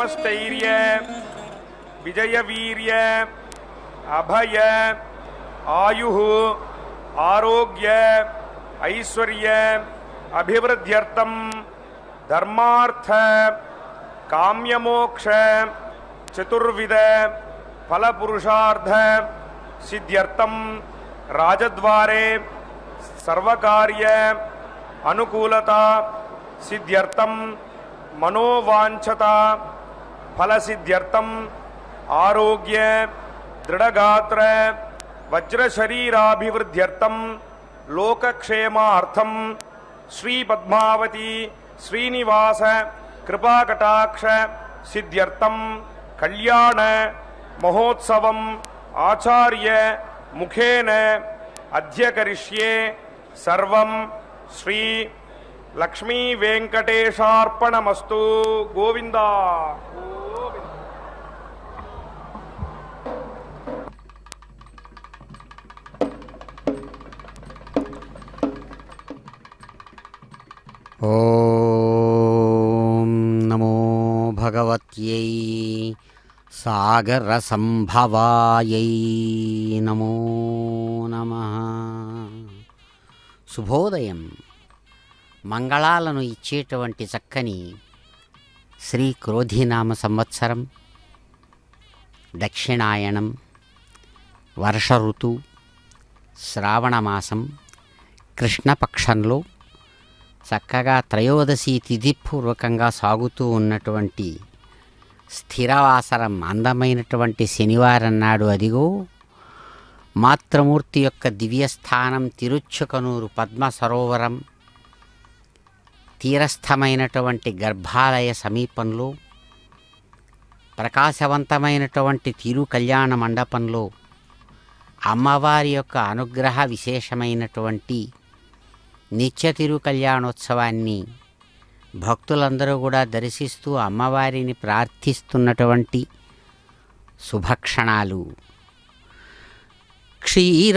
धर्मस्थैर्य विजयवीर्य अभय आयुः आरोग्य ऐश्वर्य अभिवृद्ध्यर्थं धर्मार्थ काम्यमोक्ष चतुर्विध फलपुरुषार्थ सिद्ध्यर्थं राजद्वारे सर्वकार्य अनुकूलता सिद्ध्यर्थं मनोवांछता फलसिद्ध्यर्थं आरोग्य दृढ़गात्र वज्रशरीराभिवृद्ध्यर्थं लोकक्षेमार्थं श्री पद्मावती श्रीनिवास कृपाकटाक्ष सिद्ध्यर्थं कल्याण महोत्सवम् आचार्य मुखेन अद्य करिष्ये सर्वं श्री लक्ष्मी वेंकटेशार्पणमस्तु। गोविंदा ओम नमो भगवत्यै सागर संभवायै नमो नमः। శుభోదయం. మంగళాలను ఇచ్చేటువంటి చక్కని శ్రీ క్రోధినామ సంవత్సరం, దక్షిణాయనం, వర్ష ఋతువు, శ్రావణమాసం, కృష్ణపక్షంలో చక్కగా త్రయోదశి తిథిపూర్వకంగా సాగుతూ ఉన్నటువంటి స్థిరవాసరం అందమైనటువంటి శనివారం నాడు అదిగో మాతృమూర్తి యొక్క దివ్యస్థానం తిరుచ్చుకనూరు పద్మ సరోవరం తీరస్థమైనటువంటి గర్భాలయ సమీపంలో ప్రకాశవంతమైనటువంటి తిరు కళ్యాణ మండపంలో అమ్మవారి యొక్క అనుగ్రహ విశేషమైనటువంటి నిత్య తిరు కళ్యాణోత్సవాన్ని భక్తులందరూ కూడా దర్శిస్తూ అమ్మవారిని ప్రార్థిస్తున్నటువంటి శుభక్షణాలు. క్షీరాంభోరాసి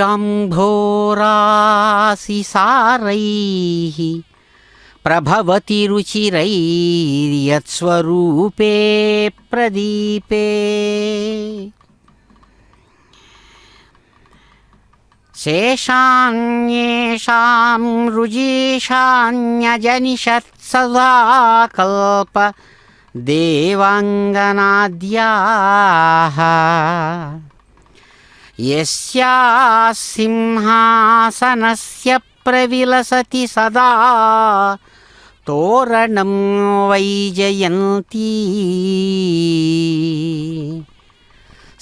సారైః ప్రభవతి రుచిరైర్యత్స్వరూపే ప్రదీపే శేషాన్యేషాం రుజీషాన్యజనిషత్సదా కల్ప దేవాంగనాద్యాః యస్యాః సింహాసనస్య ప్రవిలసతి సదా తోరణం వైజయంతి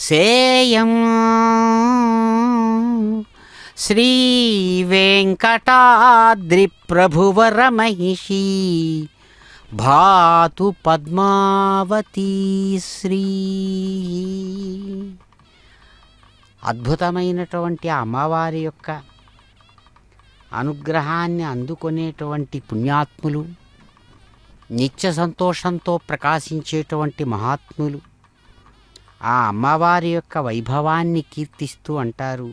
సేయం శ్రీ వెంకటాద్రి ప్రభువర మహిషీ భాతు పద్మావతీ శ్రీ. అద్భుతమైనటువంటి అమ్మవారి యొక్క అనుగ్రహాన్ని అందుకునేటువంటి పుణ్యాత్ములు, నిత్య సంతోషంతో ప్రకాశించేటువంటి మహాత్ములు ఆ అమ్మవారి యొక్క వైభవాన్ని కీర్తిస్తూ అంటారు,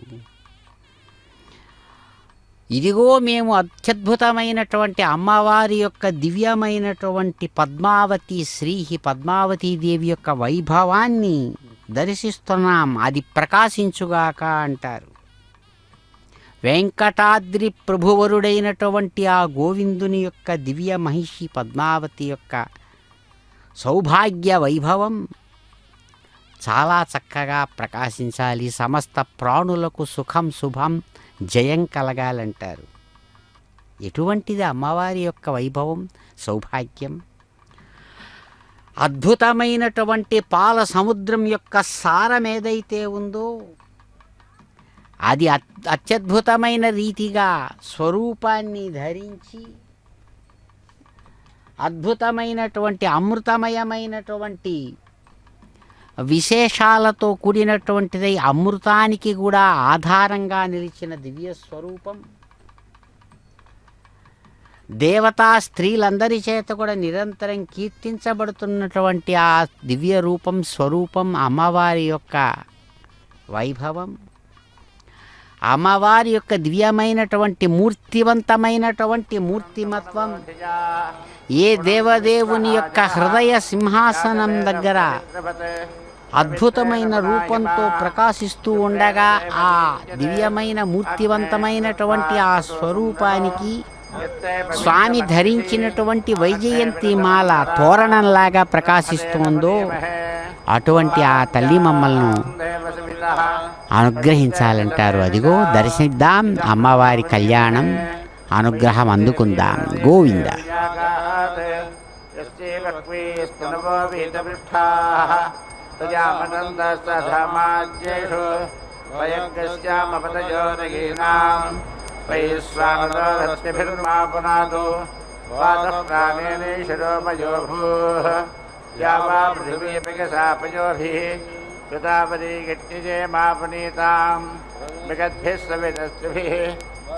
ఇదిగో మేము అత్యద్భుతమైనటువంటి అమ్మవారి యొక్క దివ్యమైనటువంటి పద్మావతి శ్రీ పద్మావతీదేవి యొక్క వైభవాన్ని దర్శిస్తున్నాం, అది ప్రకాశించుగాక అంటారు. వెంకటాద్రి ప్రభువరుడైనటువంటి ఆ గోవిందుని యొక్క దివ్య మహిషి పద్మావతి యొక్క సౌభాగ్య వైభవం చాలా చక్కగా ప్రకాశించాలి, సమస్త ప్రాణులకు సుఖం శుభం జయం కలగాలంటారు. ఎటువంటిది అమ్మవారి యొక్క వైభవం సౌభాగ్యం? అద్భుతమైనటువంటి పాల సముద్రం యొక్క సారం ఏదైతే ఉందో అది అత్యద్భుతమైన రీతిగా స్వరూపాన్ని ధరించి అద్భుతమైనటువంటి అమృతమయమైనటువంటి విశేషాలతో కూడినటువంటిదై అమృతానికి కూడా ఆధారంగా నిలిచిన దివ్య స్వరూపం దేవతా స్త్రీలందరి చేత కూడా నిరంతరం కీర్తించబడుతున్నటువంటి ఆ దివ్య రూపం స్వరూపం అమ్మవారి యొక్క వైభవం అమ్మవారి యొక్క దివ్యమైనటువంటి మూర్తివంతమైనటువంటి మూర్తిమత్వం ఏ దేవదేవుని యొక్క హృదయ సింహాసనం దగ్గర అద్భుతమైన రూపంతో ప్రకాశిస్తూ ఉండగా ఆ దివ్యమైన మూర్తివంతమైనటువంటి ఆ స్వరూపానికి స్వామి ధరించినటువంటి వైజయంతి మాల తోరణంలాగా ప్రకాశిస్తోందో అటువంటి ఆ తల్లి మమ్మల్ని అనుగ్రహించాలంటారు. అదిగో దర్శిద్దాం అమ్మవారి కళ్యాణం, అనుగ్రహం అందుకుందాం. గోవింద. या वा पृथिवीपिकसापयोभिः कृतावती गट्निजयमापुनीताम् विगद्भिः सवितस्त्रिभिः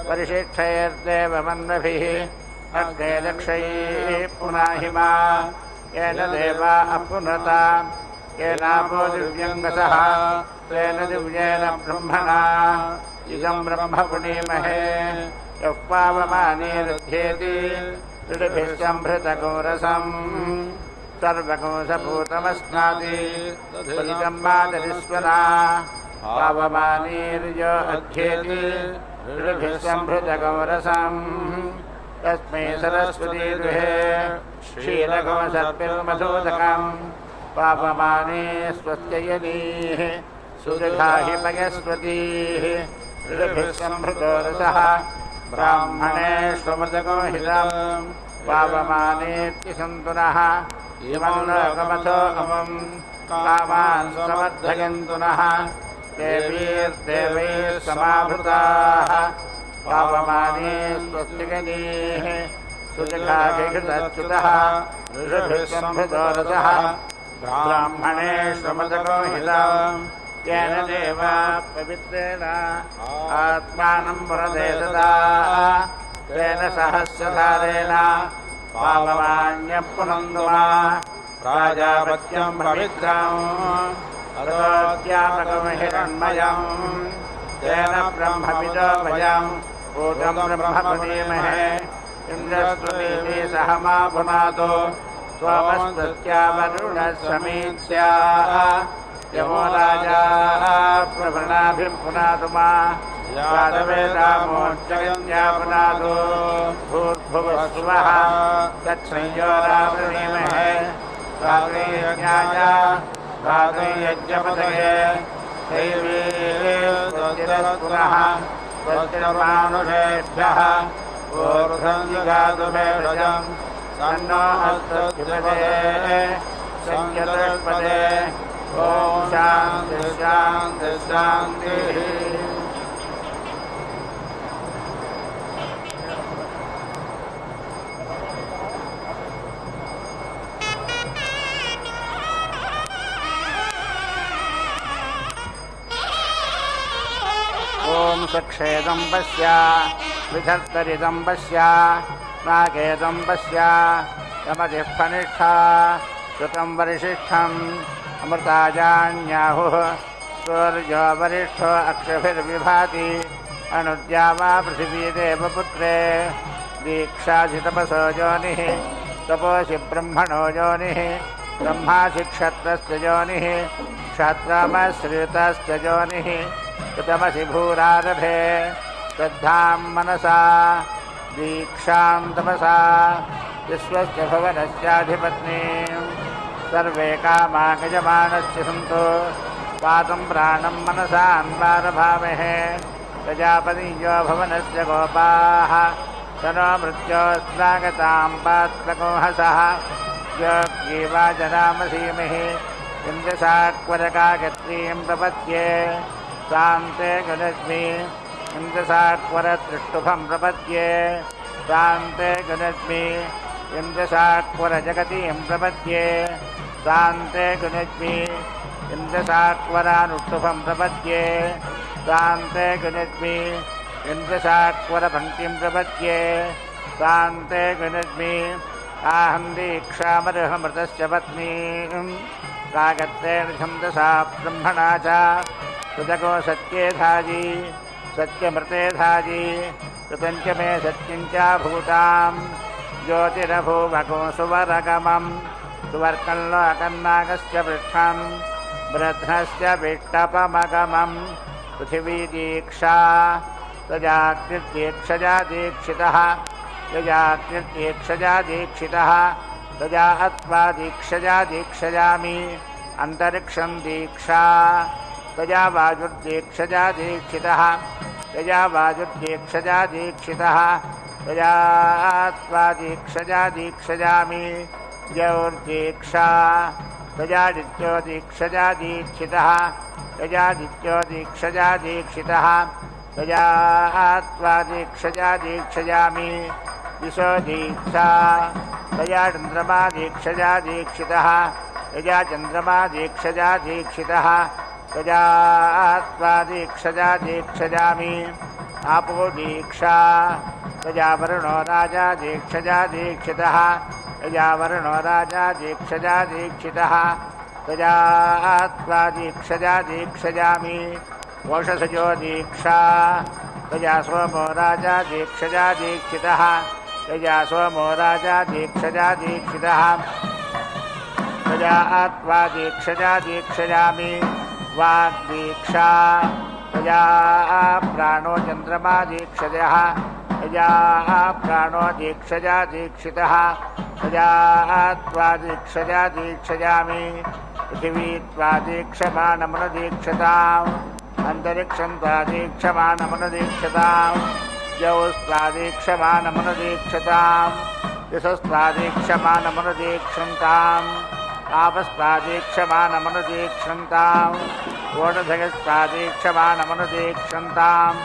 परिशिक्षैर्देवमन्वभिः अग्ने लक्षैः पुनाहिमा येन देवा अपुनता येनापो दिव्यङ्गसः तेन दिव्येन ब्रह्मणा इदं ब्रह्म पुनीमहे यः पावमानीरुध्येति दृढभिः सम्भृतगोरसम् सर्वकोशभूतमस्नाति त्वरितं मातरिस्वरा पावमानीर्यो अध्येति दृढभिः सम्भृतगौरसम् तस्मै सरस्वती गृहे क्षीरगोसर्पिर्मधूदकम् पावमाने स्वस्त्ययनीः सुदृढाहि पयस्वतीः दृढभिः सम्भृतो रसः ब्राह्मणेष्वमृतको हितम् पावमानेत्य नः इमं लोकमथो अमं कामान् समर्थयन्तु नः देवीर्देवैः समाभृताः पावमाने स्वस्तिगणीः सुजघाघृतच्युतः ऋषभिः सम्भृतो रसः ब्राह्मणेष्वमृतको हितम् येन देवा पवित्रेण आत्मानं पुरते सदा तेन सहस्रधारेण पावमान्यः पुनन्दुमा प्राजापत्यं पवित्रम् अरोद्यापकं हिरण्मयम् तेन ब्रह्मविदोभयम् भूतं ब्रह्मपुनीमहे इन्द्रस्तुतीति सह मा पुनातो सोमस्तस्या वरुणः समीत्स्या यमो राजा प्रवृणाभिः पुनातु मा यादवेदामोच्चयन्या पुनातो भूर्भुवस्सुवः तत्संयोरावृणीमहे स्वागैयज्ञाय स्वागैयज्ञपतये दैवी स्वस्तिरस्तुनः स्वस्तिर्मानुषेभ्यः ऊर्ध्वं जिगातु भेषजम् तन्नो हस्तस्थिपदे संयतस्पदे ॐ शान्ति शान्ति शान्तिः. ॐ सक्षेदं पश्य विधर्तरिदं पश्य नागेदं पश्य यमतिः फनिष्ठा श्रुतं वरिशिष्ठम् अमृताजान्याहुः सूर्यो वरिष्ठो अक्षभिर्विभाति अनुद्या वा पृथिवी देवपुत्रे दीक्षाधितपसो योनिः तपोसि ब्रह्मणो योनिः ब्रह्मासि क्षत्रस्य योनिः क्षात्रामश्रितस्य योनिः कृतमसि भूरारभे श्रद्धां मनसा दीक्षां तपसा विश्वस्य भुवनस्याधिपत्नीं सर्वे कामा यजमानस्य सन्तु पातं प्राणं मनसान्वारभामहे प्रजापतियो भुवनस्य गोपाः तनो मृत्योस्वागतां पात्रकोहसः योग्येवाजनामसीमहि इन्द्रशाक्वरकागत्रीं प्रपद्ये शान्ते गणस्मि इन्द्रशाक्वरतृष्टुभं प्रपद्ये शान्ते गणस्मि इन्द्रशाक्वरजगतीं प्रपद्ये शान्ते गणस्मि इन्द्रशाक्वरानुष्टुभं प्रपद्ये शान्ते गणस्मि इन्द्रशाक्वरपङ्क्तिं प्रपद्ये शान्ते गणस्मि आहं दीक्षामर्हमृतस्य पत्नीं कागत्तेन छन्दसा ब्रह्मणा च सुजगो सत्येधाजी सत्यमृतेधाजी कृतं च मे सत्यं च भूतां ज्योतिरभूवको सुवरगमं सुवर्कल्लोकन्नागस्य पृष्ठं बृध्नस्य विष्टपमगमं पृथिवी दीक्षा तजाकृत्यक्षजा दीक्षितः यजाकृत्यक्षजा दीक्षितः तजा अत्वा दीक्षजा दीक्षयामि अंतरिक्षं दीक्षा तजा वायुर्दीक्षजा दीक्षितः तजा वायुर्दीक्षजा दीक्षितः तजा अत्वा दीक्षजा दीक्षयामि द्यौर्दीक्षा तजादित्यो दीक्षजा दीक्षितः तजादित्यो दीक्षजा दीक्षितः तजा अत्वा दीक्षजा दीक्षयामि दिशो दीक्षा तया चन्द्रमा दीक्षजा दीक्षितः तया चन्द्रमा दीक्षजा दीक्षितः तया त्वा दीक्षजा दीक्षयामि आपो दीक्षा तया वरुणो राजा दीक्षजा दीक्षितः तया वरुणो राजा दीक्षजा दीक्षितः तया त्वा दीक्षजा दीक्षयामि वोषसजो दीक्षा तया सोमो राजा दीक्षजा दीक्षितः तया सोमो राजा दीक्षजा दीक्षितः तया त्वा दीक्षजा दीक्षयामि वाग्दीक्षा तया प्राणो चन्द्रमा दीक्षजः तया प्राणो दीक्षजा दीक्षितः तया त्वा दीक्षजा दीक्षयामि पृथिवी त्वा दीक्षमाणमनुदीक्षताम् अंतरिक्षं त्वा दीक्षमाणमनुदीक्षताम् द्यौस्त्वादीक्षमाणमनुदीक्षताम् दिशस्त्वादीक्षमाणमनुदीक्षन्ताम् आपस्त्वादीक्षमाणमनुदीक्षन्ताम् ओषधयस्त्वादीक्षमाणमनुदीक्षन्ताम्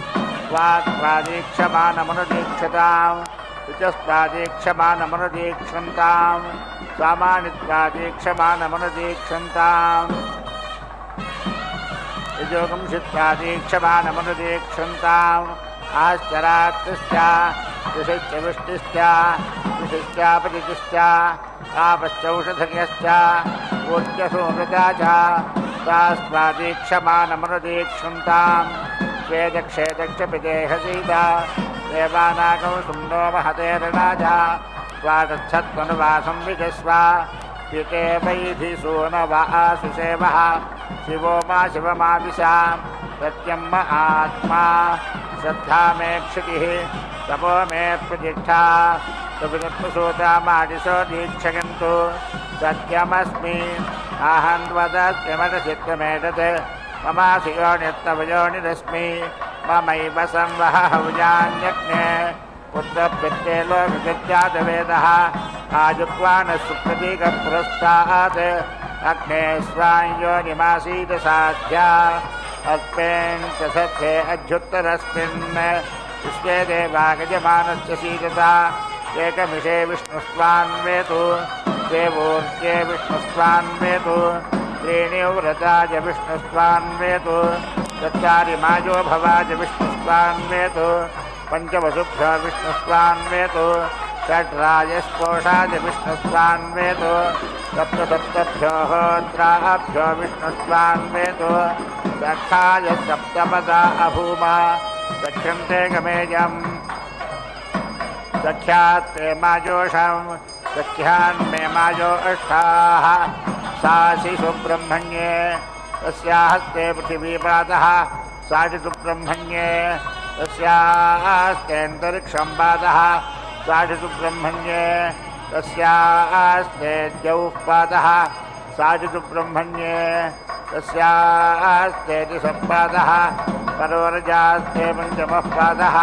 वाक्त्वादीक्षमाणमनुदीक्षताम् ऋचस्त्वादीक्षमाणमनुदीक्षन्ताम् स्वामानित्वादीक्षमाणमनुदीक्षन्ताम् यजोगं शित्वादीक्षमाणमनुदीक्षन्ताम् आश्चरात्तिश्च ऋषिश्च वृष्टिश्च ऋषिश्चापतिश्च आपश्चौषधयश्च ऊर्जसोमृता च तास्त्वादीक्षमाणमनुदीक्षन्ताम् स्वेदक्षेदक्ष पिदेहसीता देवानागं सुम्नो महतेरणाजा स्वागच्छत्वनुवासं विजस्व पिते वैधिसो न वा सुसेवः शिवो मा शिवमाविशा सत्यं म आत्मा श्रद्धा मे क्षितिः तपो मे प्रतिष्ठा सुविदत्मसूतामादिशो दीक्षयन्तु सत्यमस्मि अहं वदत्यमदसिद्धमेतत् ममासियो नित्यवयोनिरस्मि ममैव संवहहौजान्यग्ने पुत्रपित्रे लोकविद्यातवेदः आजुक्वानः सुप्रतीकपुरस्तात् अग्ने स्वाञ्योनिमासीत् साध्या अल्पेन च सत्ये अध्युत्तरस्मिन् विश्वे देवा गजमानस्य सीदता एकमिषे विष्णुस्त्वान्वेतु देवोर्जे विष्णुस्त्वान्वेतु त्रीणि व्रताय विष्णुस्त्वान्वेतु चत्वारि माजो भवाय विष्णुस्त्वान्वेतु पञ्चवसुभ्यो विष्णुस्त्वान्वेतु षड्राजस्पोषाय विष्णुस्त्वान्वेतु सप्तसप्तभ्यो होत्राभ्यो विष्णुस्त्वान्वेतु सखाय सप्तपदा अभूमा सख्यन्ते गमेयम् सख्यात्ते माजोषं सख्यान्मे माजो अष्टाः सासि सुब्रह्मण्ये तस्याहस्ते पृथिवीपादः साधितु ब्रह्मण्ये तस्यास्तेऽन्तरिक्षं पादः साधितु ब्रह्मण्ये तस्यास्ते द्यौः पादः साधितु ब्रह्मण्ये तस्यास्ते दिसपादः परोरजास्ते पञ्चमः पादः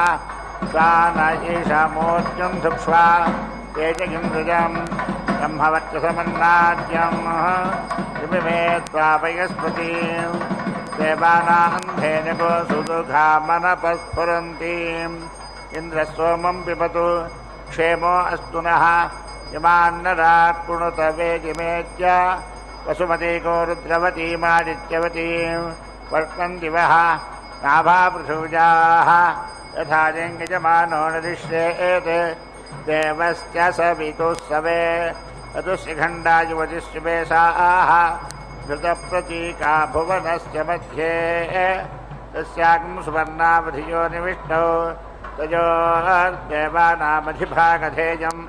सा न एषामोच्चं धुक्ष्वा तेजगिन्द्रजं ब्रह्मवर्चसमन्नाद्यं त्रिमिमे त्वापयस्पतिं देवानान्धेनगो सुदुघामनपस्फुरन्तीम् इन्द्रस्सोमं पिबतु क्षेमो अस्तु नः यमान्नरात् कृणुत वेदिमेत्य वसुमतीको रुद्रवतीमादित्यवतीं वर्तन्ति वः नाभापृथुजाः यथा जङ्गजमानो नरिष्येत् देवस्य सवितुः सवे चतुष्यखण्डा युवतिष्यवेशाः धृतप्रतीका भुवनस्य मध्ये तस्याकं सुवर्णावधियो निविष्टौ तयोर्देवानामधिभागधेयम्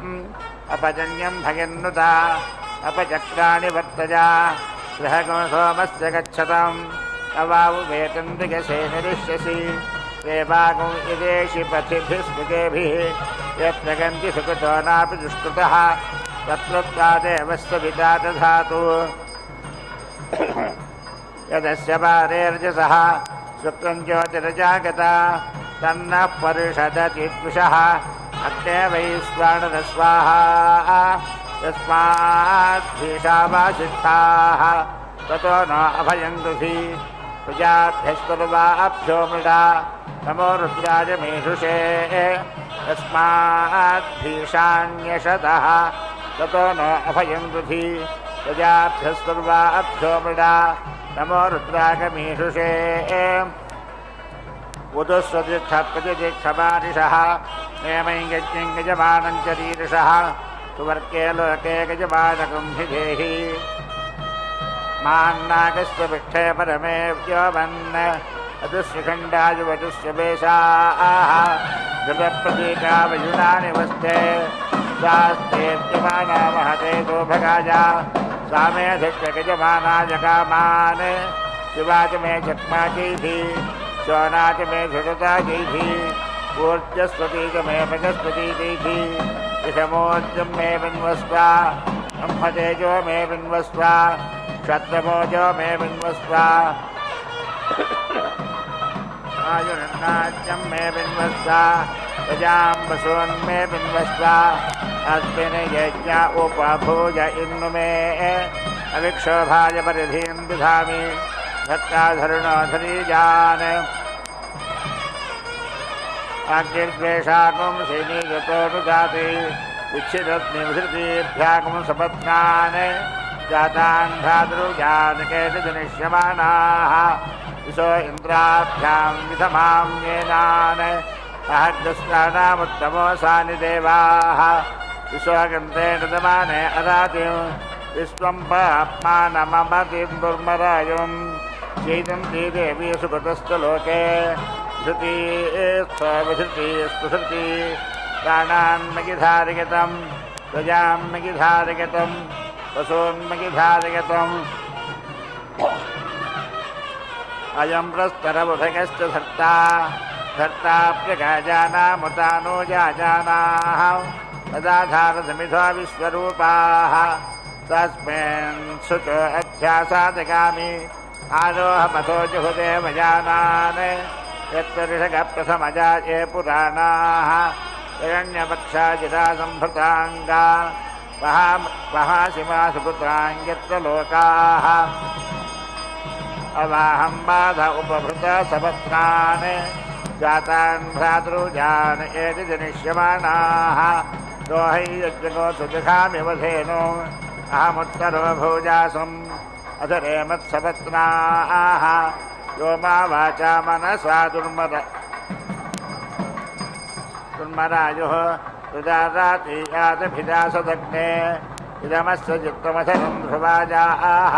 अपजन्यं भयन्नुता अपचक्राणि वर्तजा गृहगो सोमस्य गच्छतम् अवावुवेतं दिगसे निरिष्यसि देवागुं यदेशि पथिभिः स्मृतेभिः यत्र गन्ति सुकृतो नापि दुष्कृतः तत्र देवस्य पिता दधातु यदस्य पारेर्जसः शुक्रं ज्योतिरजागता तन्नः परिषदतीद्विषः अग्ने वैश्वानरस्वाहा यस्माद्भीषावासिद्धाः ततो न अभयं गृही प्रजाभ्यस्तर्वाभ्यो मृडा नमो रुद्राय मेधुषे यस्माद्भीषाण्यशतः ततो न अभयं गृही प्रजाभ्यस्तर्वाभ्यो मृडा नमो रुद्राय मेधुषे उदुस्वदीक्षप्रतिदीक्षमारिषः नेमं यज्ञं गजमानं च रीरिषः सुवर्गे लोके गजमानकं हि देहि मान्नागस्य भिक्षे परमे व्योमन् अदुष्यखण्डायुवजुष्य वेशाः जलप्रतीकावयुनानि वस्ते शास्त्रेद्यमाना महते गोभगाया सामेधिक्य गजमानाय कामान् शिवाच मे चक्माचैधि शोनाच मे सुरताचैधि ऊर्जस्वती च मे बृहस्पतिचैधि विषमोर्जं मे बिन्वस्वा ब्रह्मतेजो मे बिन्वस्वा क्षत्रमोजो मे बिन्वस्वा आयुर्नाट्यं मे बिन्वस्वा प्रजां वसून्मे बिन्वस्वा अस्मिन् यज्ञ उपभूय इन्नु मे अविक्षोभाय परिधिं दधामि भक्ताधरुणोधरीजान् अग्निर्द्वेषागुं श्रीनिगतोऽनुजाति विच्छिदग्निभृतीभ्यागुं सपत्नान् जातान् भ्रातृजान् केतुजनिष्यमाणाः विशो इन्द्राभ्यां विधमाम्येनान् अहग्रस्नानामुत्तमोऽसानि देवाः विश्वगन्धेन दमाने अरातिं विश्वं पाप्मानममतिं दुर्मरायुं चैतं ते देवी सुकृतस्तु लोके धृतीस्वधृतीस्पुधृती प्राणान्मगिधारिगतं प्रजान्मगिधारिगतं वसून्मगिधारिगतम् अयं प्रस्तरबुधगश्च धर्ताप्यगाजानामुतानो जाजानाः तदाधारसमिधो विश्वरूपाः तस्मिन् शुच अध्यासादगामि आरोहपथो जुहुदेवजानान् यत्र ऋषगप्रथमजाये पुराणाः हिरण्यपक्षाजिता सम्भृताङ्गा महासिमा सुकृताङ्गत्र लोकाः अवाहं बाध उपभृत सपत्नान् जातान् भ्रातृजान् एति जनिष्यमाणाः दोहै यज्ञको सुजखामि वधेनो अहमुत्तरो भोजासम् अधरे मत्सपत्नाः यो मा वाचा मनसा दुर्मरायुः तुदारातीयादभिदासदग्ने इदमस्य चित्तमथनं ध्रुवाजाः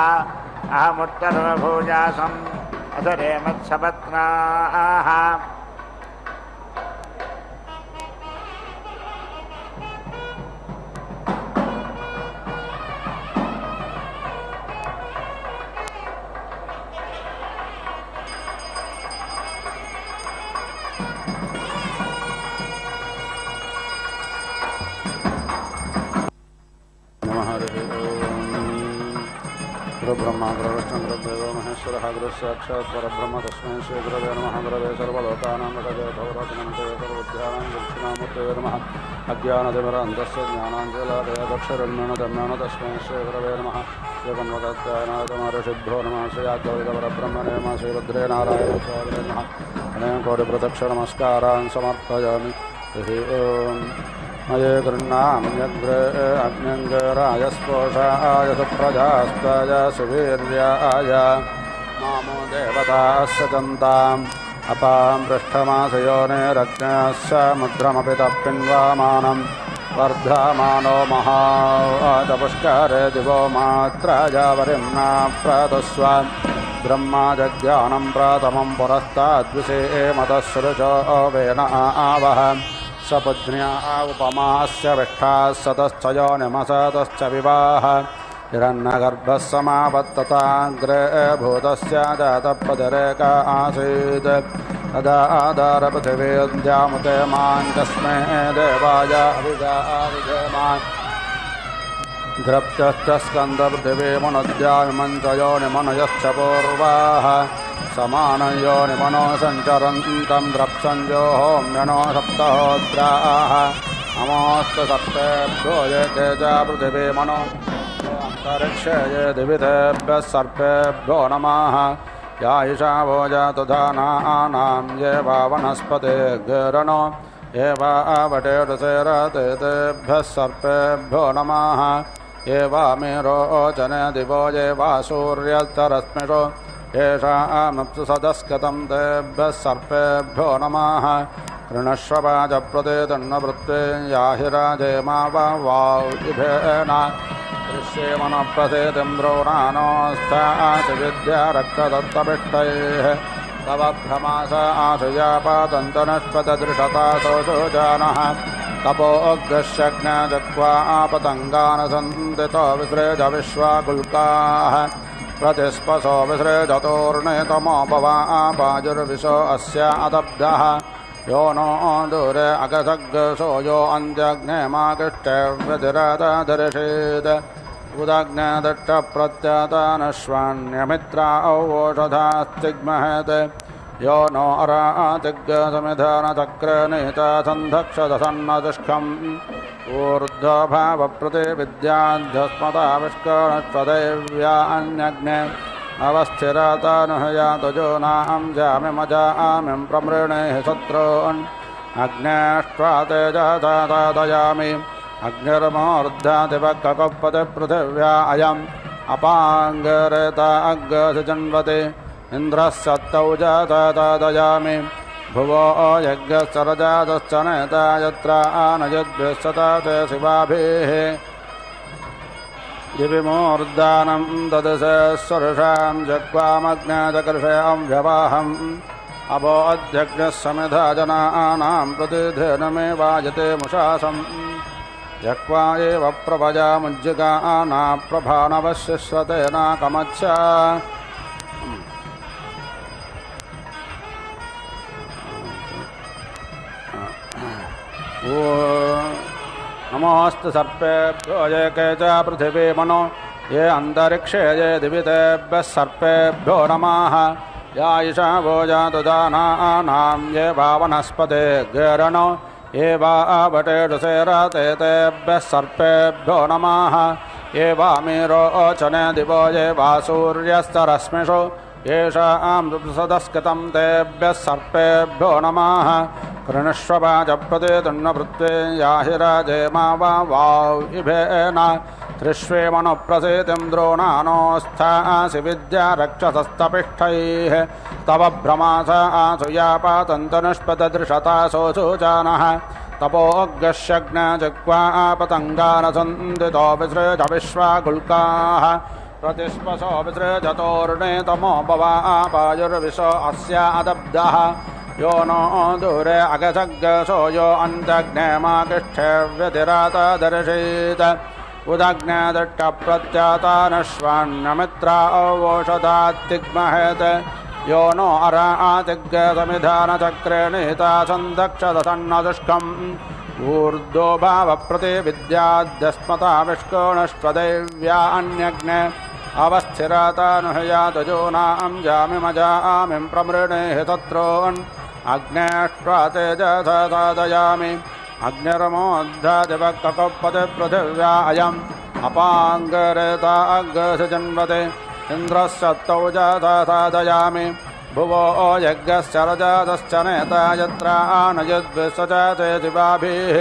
अहमुत्तरो भोजासम् अधरे मत्सपत्नाः गुरुब्रह्मा गुरुविष्णु गुरुदेवो महेश्वरः गुरुसाक्षात् परब्रह्म तस्मै श्रीगुरवे नमः गुरवे सर्वलोकानां विषये सर्वविद्यानां दक्षिणामूर्तये नमः अज्ञानतिमिरान्धस्य ज्ञानाञ्जलादयदक्षरन्मणदम्यान तस्मै श्रीगुरवे नमः श्रीकन्वकत्यानाथमऋषिभ्यो नमः श्रीयाज्ञवल्क्यपरब्रह्मणे नमः श्रीरुद्रे नारायणस्वामिने नमः अनेकोटिप्रदक्षिणनमस्कारान् समर्पयामि मये गृह्णाम्यग्रे अग्न्यङ्गराय स्पोषाय सुप्रजास्ताय सुवीर्याय मामो देवताः सचन्ताम् अपां पृष्ठमासयोनिरग्नस्य मुद्रमपि तप्पिन्वामानं वर्धमानो महादपुष्करे दिवो मात्राय वरिम्ना प्रदस्व ब्रह्मा जज्ञानं प्रथमं पुरस्ताद्विषेमतसृजो वेन आवह सपत्न्या उपमास्य विष्ठाः सतश्च योनिमसतश्च विवाह हिरण्यगर्भः समापत्तताग्रे भूतस्य जातपतिरेक आसीत् तदा आधारपृथिवीद्यामुते मां तस्मै देवाय अभिजाविधेमान् द्रप्यश्चस्कन्दपृथिवीमनुद्यामिमञ्च योनिमनयश्च पूर्वाः समानयोनिमनो सञ्चरन्तं द्रप्सञ्जो होम्यनो सप्तहोत्राः नमोऽस्तु सप्तेभ्यो ये के च पृथिवीमनो अन्तरिक्षे ये दिवितेभ्यः सर्पेभ्यो नमः या ईशा वोजातु धानानां ये वा वनस्पतिर्गिरणो ये वा आवटेरुसेरते तेभ्यः सर्पेभ्यो नमः ये वा मेरोचने दिवो ये वा सूर्यस्तरश्मिषो येषामप्सु सदस्कतं तेभ्यः सर्पेभ्यो नमः ऋणश्रवाजप्रतितन्नवृत्ते याहिराजे मा वायुभेन दृश्येमनप्रसेतिं द्रोणानोऽस्थासि विद्या रक्षदत्तपिष्टैः तव भ्रमास आशयापातन्तनश्वतदृशतासोऽसो जानः तपोऽग्रश्यज्ञजक्वा आपतङ्गान् सन्दितो विसृज विश्वाकुल्काः प्रतिस्पशो विसृजतोर्णेतमोपवापाजुर्विशो अस्य अदब्धः यो नो दूरे अगसग्गसो यो अन्त्यग्नेमाकृष्टव्यतिरतदर्शेत् उदग्नेदट्टप्रत्यतानश्वान्यमित्रा ओषधास्तिग्महेत् यो नो अरातिग्गसमिधानचक्रनेता सन्धक्षदसन्नदुष्कम् ऊर्ध्वभावप्रतिविद्याध्यस्मताविष्कणत्वदैव्या अन्यग्ने अवस्थिरतानुहयातजो नां जामिमजामिं प्रमृणेः शत्रून् अग्नेष्ट्वा तेजसादयामि अग्निर्मोर्धादिवक्कपतिपृथिव्या अयम् अपाङ्गरेता अग्गसिजन्वते इन्द्रः सत्तौ जातदयामि भुवो यज्ञश्चरजातश्च नेता यत्र आनयद्भिः ते शिवाभिः दिविमोर्दानं ददशस्वरुषां जग्वामग्नजकर्षयां व्यवाहम् अभो अध्यग्नः समिधा जनानां प्रतिधेनमेवायते मुषासम् जक्वा एव प्रभजामुज्जिगाना प्रभानवशिश्वतेनाकमच्छ नमोऽस्तु सर्पेभ्यो ये के च पृथिवीमनो ये अन्तरिक्षे ये दिवितेभ्यः सर्पेभ्यो नमः या ईशा वोजातु दानानां ये वा वनस्पतिर्गिरणो ये वा आवटेरुसेरते तेभ्यः सर्पेभ्यो नमः ये वा मेरोचने दिवो ये वा सूर्यस्तरश्मिषु येषां सदस्कृतं तेभ्यः सर्पेभ्यो नमः कृणश्ववाजप्रतितन्नवृत्ते याहिराजे मा वायुभेन त्रिष्वेमनुप्रसेतिं द्रोणानोऽस्थासि विद्या रक्षसस्तपिष्ठैः तव भ्रमास आसुयापातन्तनुष्पददृशतासोऽसु जानः तपोऽग्रश्यज्ञजक्वा आपतङ्गानसन्दितो विसृज विश्वाकुल्काः प्रतिस्पशो विसृजतोर्णेतमोपवापायुर्विशो अस्य अदब्धः यो नो दूरे अगसग्गसो यो अन्त्यग्नेमाकृष्टव्यतिरतदर्शेत् उदग्नेदट्टप्रत्यातानश्वान्यमित्रा ओषधात्तिग्महेत् यो नो अरातिग्गसमिधानचक्रेणीता सन्दक्षदसन्नदुष्कम् ऊर्ध्वभावप्रतिविद्याध्यस्मताविष्कोणश्वदैव्या अन्यग्ने अवस्थिरतानुहयातजो नां जामिमजामिं प्रमृणेः शत्रून् अग्नेष्ट्वा तेजसादयामि अग्निर्मोद्धादिवक्कपतिपृथिव्या अयम् अपाङ्गरेता अग्गसिजन्वते इन्द्रः सत्तौ जातसादयामि भुवो यज्ञश्चरजातश्च नेता यत्र आनयद्भिः शिवाभिः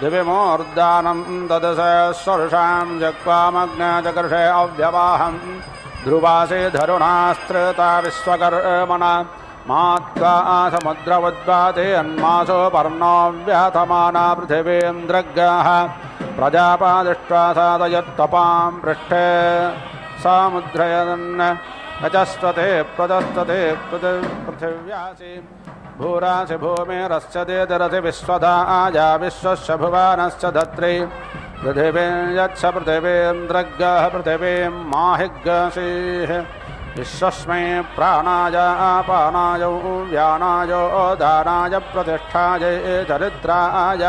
दिविमोर्दानं ददशस्वरुषां जग्वामग्नजकर्षे अव्यवाहम् ध्रुवासि धरुणास्त्रता विश्वकर्मणा मात्वा समुद्रवद्वाते अन्मासो पर्णोऽव्याहतमाना पृथिवीन्द्रग्गाः प्रजापादिष्ट्वा सादयत्तपां पृष्ठे समुद्रयन् यचस्वते प्रजस्वते पृथिव्यासि भूरासि भूमिरस्य देतिरसि विश्वधाया विश्वस्य भुवानस्य धत्रि पृथिवीं यच्छ पृथिवीन्द्रग्गः पृथिवीं माहिग्गसीः विश्वस्मै प्राणाय अपानाय व्यानाय दानाय प्रतिष्ठाय चरित्राय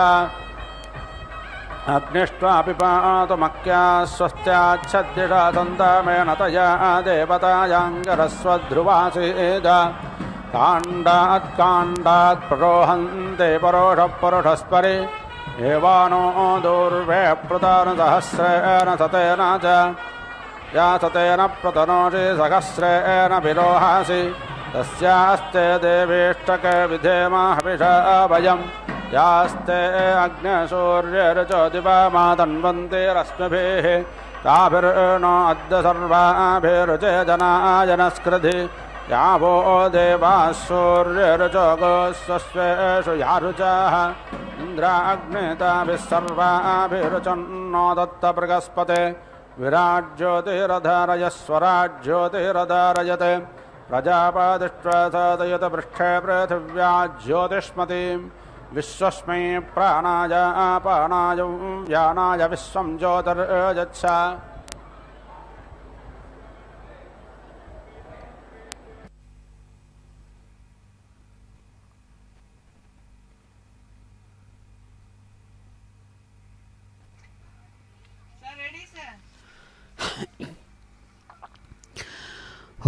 अग्निष्ट्वापि पातुमक्या स्वस्त्याच्छद्दिषा सन्तामेन तया देवतायाङ्गरस्वध्रुवासीद काण्डात् काण्डात् प्रोहन्ते परोषः एवानो दूर्वे प्रतानुसहस्रेण सतेन च या सतेन प्रतनोषि सहस्रेण विरोहासि तस्यास्ते देवीष्टके विधेम हविषा वयम् यास्ते अग्निसूर्यरुचोदिवामातन्वन्ते रश्मिभिः ताभिर्नो अद्य सर्वाभिरुचे जनायनस्कृधि यावो देवाः सूर्यरुचोगोस्वेषु यारुचाः इन्द्राग्निताभिः सर्वाभिरुचन्नो दत्त बृहस्पते विराज्योतिरधारयस्वराज्योतिरधारयते प्रजापादिष्ट्वा साधयत पृष्ठे पृथिव्या ज्योतिष्मतीं विश्वस्मै प्राणाय अपानाय व्यानाय विश्वं ज्योतिर्यच्छ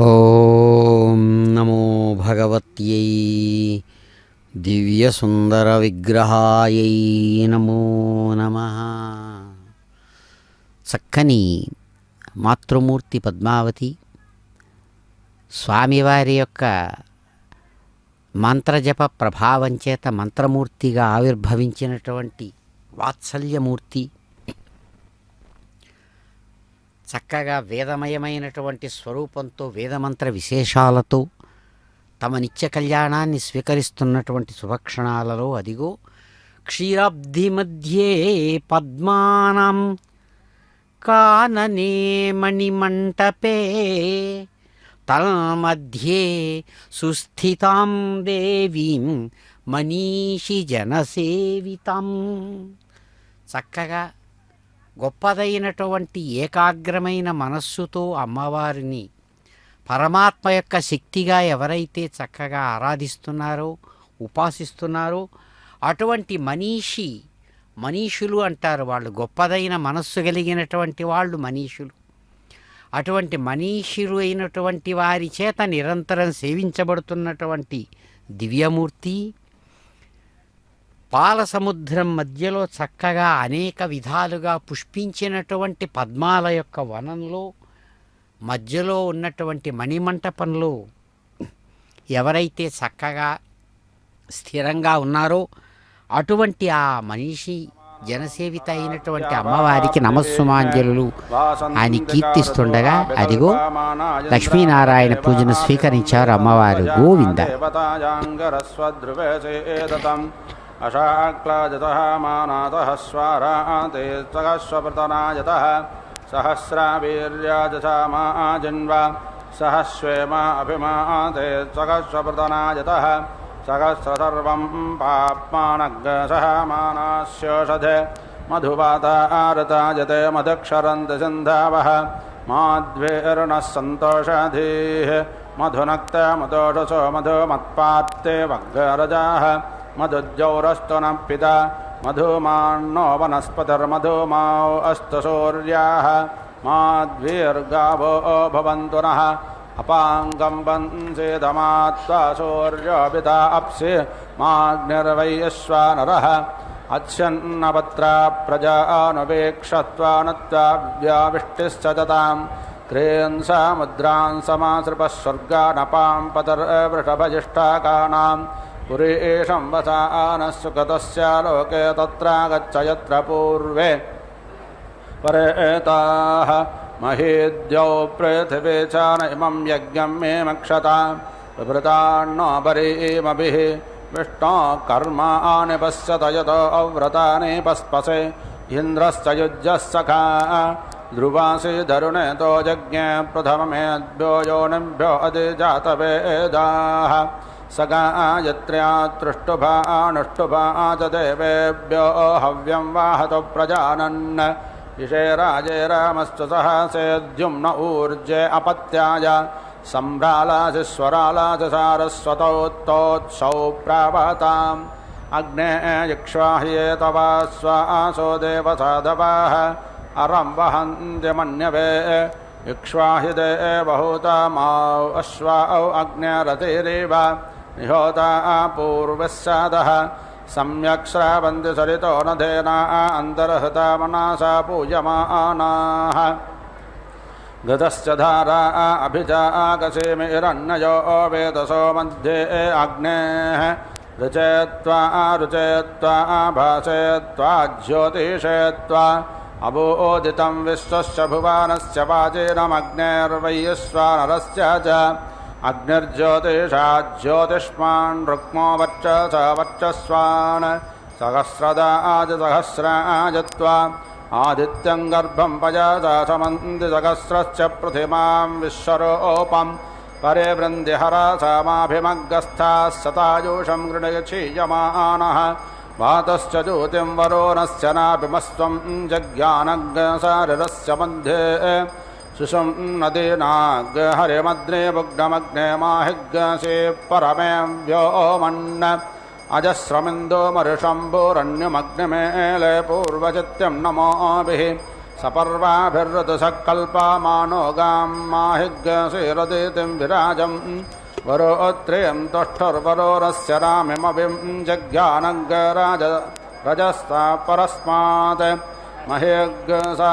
ఓం నమో భగవత్యై దివ్యసుందర విగ్రహాయై నమో నమః. చక్కని మాతృమూర్తి పద్మావతి స్వామివారి యొక్క మంత్రజప ప్రభావం చేత మంత్రమూర్తిగా ఆవిర్భవించినటువంటి వాత్సల్యమూర్తి, చక్కగా వేదమయమైనటువంటి స్వరూపంతో వేదమంత్ర విశేషాలతో తమ నిత్య కళ్యాణాన్ని స్వీకరిస్తున్నటువంటి శుభక్షణాలలో అదిగో క్షీరాబ్ధి మధ్యే పద్మానాం కాననే మణిమంటపే తన్మధ్యే సుస్థితాం దేవీం మనీషి జనసేవితాం. చక్కగా గొప్పదైనటువంటి ఏకాగ్రమైన మనస్సుతో అమ్మవారిని పరమాత్మ యొక్క శక్తిగా ఎవరైతే చక్కగా ఆరాధిస్తున్నారో ఉపాసిస్తున్నారో అటువంటి మనీషులు అంటారు. వాళ్ళు గొప్పదైన మనస్సు కలిగినటువంటి వాళ్ళు మనీషులు. అటువంటి మనీషులు అయినటువంటి వారి చేత నిరంతరం సేవించబడుతున్నటువంటి దివ్యమూర్తి పాల సముద్రం మధ్యలో చక్కగా అనేక విధాలుగా పుష్పించినటువంటి పద్మాల యొక్క వనంలో మధ్యలో ఉన్నటువంటి మణిమంటపంలో ఎవరైతే చక్కగా స్థిరంగా ఉన్నారో అటువంటి ఆ మనిషి జనసేవిత అయినటువంటి అమ్మవారికి నమస్సుమాంజలు అని కీర్తిస్తుండగా అదిగో లక్ష్మీనారాయణ పూజను స్వీకరించారు అమ్మవారు. గోవింద. अशाक्लाजतः मानातः स्वाराते सहस्वप्रतनायतः सहस्रावीर्याजसामाजिन्वा सहस्वेमा अभिमाते सहस्वप्रतनायतः सहस्रसर्वं पाप्मानग्सः मानास्योषधे मधुवातारतायते मधुक्षरन्ति सिन्धावः माध्वेर्नः सन्तोषधीः मधुनक्ते मधोषसो मधुमत्पात्ते वग्रजाः मधुज्जौरस्तु नः पिता मधुमान्नो वनस्पतिर्मधुमाओ अस्तु सूर्याः माध्वीर्गावो भवन्तु नः अपाङ्गं वंसेदमात्वा सूर्यो पिता अप्सि माग्निर्वैश्वानरः अच्छन्नपत्रा प्रजानुवेक्षत्वानत्वाव्याविष्टिश्च दताम् त्रीन् समुद्रान् समासृपः स्वर्गानपां पतर्वृषभजिष्ठाकानाम् पुरीशं वसानः सुखतस्य लोके तत्रागच्छ यत्र पूर्वे परेताः महीद्यौ पृथिवी च न इमं यज्ञं मे मक्षताम् विवृतान्नो परीमभिः विष्णो कर्माणि पश्यत यतो अव्रतानि पस्पसे इन्द्रश्च युज्यः सखा ध्रुवासि धरुणेतो यज्ञे प्रथममेभ्यो योनिभ्यो अधिजातवेदाः स गायत्र्या तृष्टुभानुष्टुभा च देवेभ्यो हव्यं वाहतो प्रजानन् इषे राजे रामस्तु सहसेद्युम्न ऊर्जे अपत्याय सम्भ्रालासिस्वरालासि सारस्वतोत्तोत्सौ प्रावताम् अग्ने यक्ष्वाह्ये तवा स्वासो देवसाधवाः अरं वहन्त्यमन्यवे इक्ष्वाहि देवहूतमाौ अश्वाौ अग्न्यरतिरिव निहोता पूर्वस्सादः सम्यक् श्रावन्ति सरितो नधेना अन्तर्हृता मनसा पूयमानाः गतश्च धारा अभिजागसेमिरन्नयो वेदसो मध्ये अग्नेः ऋचेत्वा भासेत्वा ज्योतिषेत्वा अबोदितं विश्वस्य भुवनस्य वाजेनमग्नेर्वैश्वानरस्य च अग्निर्ज्योतिषाज्योतिष्मान् रुक्मो वर्चस वर्चस्वान् सहस्राजत्वा आदित्यं गर्भं पयसा समन्ति सहस्रश्च पृथिमां विश्वरूपं परे वृन्दिहरसमाभिमग्गस्थाः सतायुषं गृणयक्षीयमानः वातश्च ज्योतिं वरुणस्य नाभिमस्त्वं जज्ञानग्सारिरस्य मध्ये सुषुं नदीनाग्हरिमद्रे बुग्धमग्ने माहिग्से परमे व्योमन् अजस्रमिन्दोमरुषम्भोरण्यमग्निमेले पूर्वचित्यं नमोभिः सपर्वाभिर्ऋतुसकल्पमानो गां माहिग्सेरदितिं विराजम् वरोत्रयं तुष्टुर्वरोरस्य रामिमभिं जज्ञानग्राज रजस्ता परस्मात् महेग्सा